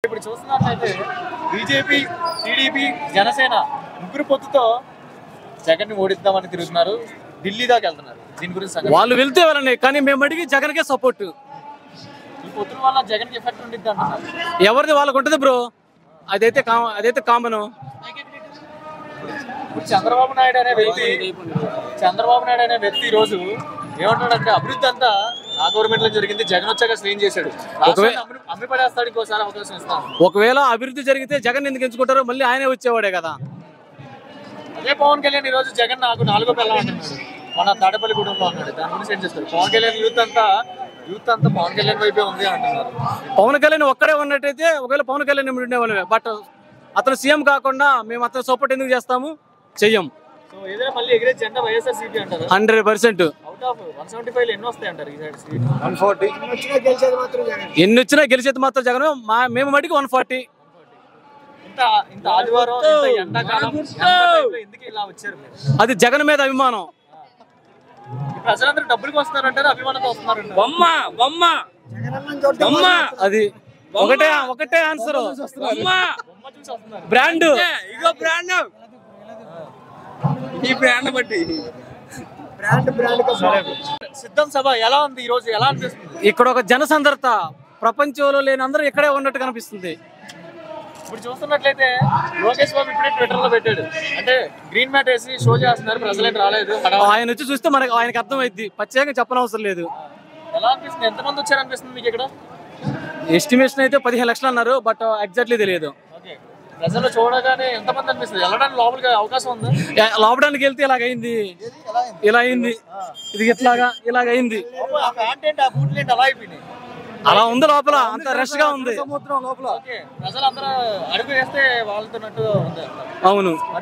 ఇప్పుడు చూస్తున్నట్లయితే BJP, TDP, Janasena ముగ్గురు పొత్తుతో జగన్ ని ఓడిద్దామని తిరుగుతున్నారు. ఢిల్లీ దాకా వెళ్తున్నారు. దీని గురించి వాళ్ళు వెళ్తే వెళ్ళండి, కానీ మేము అడిగి జగన్ కే సపోర్ట్. ఈ పొత్తుల వల్ల జగన్ కి ఎఫెక్ట్ ఉండిద్ది అంటున్నారు. ఎవరిది వాళ్ళకు ఉంటుంది బ్రో, అదైతే కామన్. ఇప్పుడు చంద్రబాబు నాయుడు అనే వ్యక్తి ఈ రోజు ఏమంటాడంటే అభివృద్ధి అంతా ఆ గవర్నమెంట్ లో జరిగింది, జగన్ వచ్చాక స్ట్రెయిన్ చేశాడు, అమ్మి పడేస్తాడు, ఇంకోసారి అవకాశం ఇస్తాను. ఒకవేళ అభివృద్ధి జరిగితే జగన్ ఎందుకు ఎంచుకుంటారో, మళ్ళీ ఆయనే వచ్చేవాడే కదా. అదే పవన్ కళ్యాణ్ ఈ రోజు జగన్ నాకు 4వ పిల్ల అంటున్నాడు, మన తాడేపల్లిగూడెంలో అన్నాడు. దాని గురించి ఏం చేస్తారు? పవన్ కళ్యాణ్ యూత్ అంతా పవన్ కళ్యాణ్ వైపే ఉంది అంటున్నారు. పవన్ కళ్యాణ్ ఒక్కడే ఉన్నట్టయితే ఒకవేళ పవన్ కళ్యాణ్ ఉండేవాళ్ళమే. బట్ అతను సీఎం కాకుండా మేము అతను సపోర్ట్ ఎందుకు చేస్తాము? చెయ్యం. సో ఏదైనా మళ్ళీ ఎగిరే జెండా వైఎస్ఆర్సీపీ అంటారు. 100%. అవుట్ ఆఫ్ 175 ఎన్ని వస్తాయి అంటారు? ఈ సైడ్ సీట్ 140. ఎన్ని వచ్చినా గెలిచేది మాత్రం జగన్. మేము మటుకు 140. ఇంత ఆదివారం ఎండాకాలం ఎందుకు ఇలా వచ్చారు? అది జగన్ మీద అభిమానం. ప్రజలందరూ డబ్బులకి వస్తున్నారంటారు, అభిమానంతో వస్తున్నారంటారు. అది ఒకటే ఆన్సర్. బ్రాండ్, ఈ బ్రాండ్ బట్టి సిద్ధం సభ ఎలా ఉంది ఈ రోజు? ఎలా అనిపిస్తుంది? ఇక్కడ ఒక జనసందర్త ప్రపంచంలో లేని అందరూ ఇక్కడే ఉన్నట్టు కనిపిస్తుంది. ఇప్పుడు చూస్తున్నట్లయితే లోకేష్ బాబు ఇప్పుడే ట్విట్టర్ లో పెట్టాడు, అంటే గ్రీన్ మ్యాట్ వేసి షో చేస్తున్నారు, ప్రజలేం రాలేదు. ఆయన వచ్చి చూస్తే మనకి ఆయనకి అర్థమైద్ది, ప్రత్యేకంగా చెప్పనవసరం లేదు. ఎలా అనిపిస్తుంది? ఎంతమంది వచ్చారనిపిస్తుంది మీకు ఇక్కడ? ఎస్టిమేషన్ అయితే 15 లక్షలు అన్నారు, బట్ ఎగ్జాక్ట్లీ తెలియదు. ప్రజలు చూడగానే ఎంతమంది అనిపిస్తుంది? వెళ్ళడానికి లోపలికి అవకాశం ఉంది? లోపడానికి వెళ్తే ఇలాగైంది, ఇలా అయింది, ఇది ఇలాగైంది, అలా ఉంది. లోపల అంత రష్ గా ఉంది. ప్రజలందరూ అడుగు వేస్తే వాళ్ళతో ఉంది. అవును.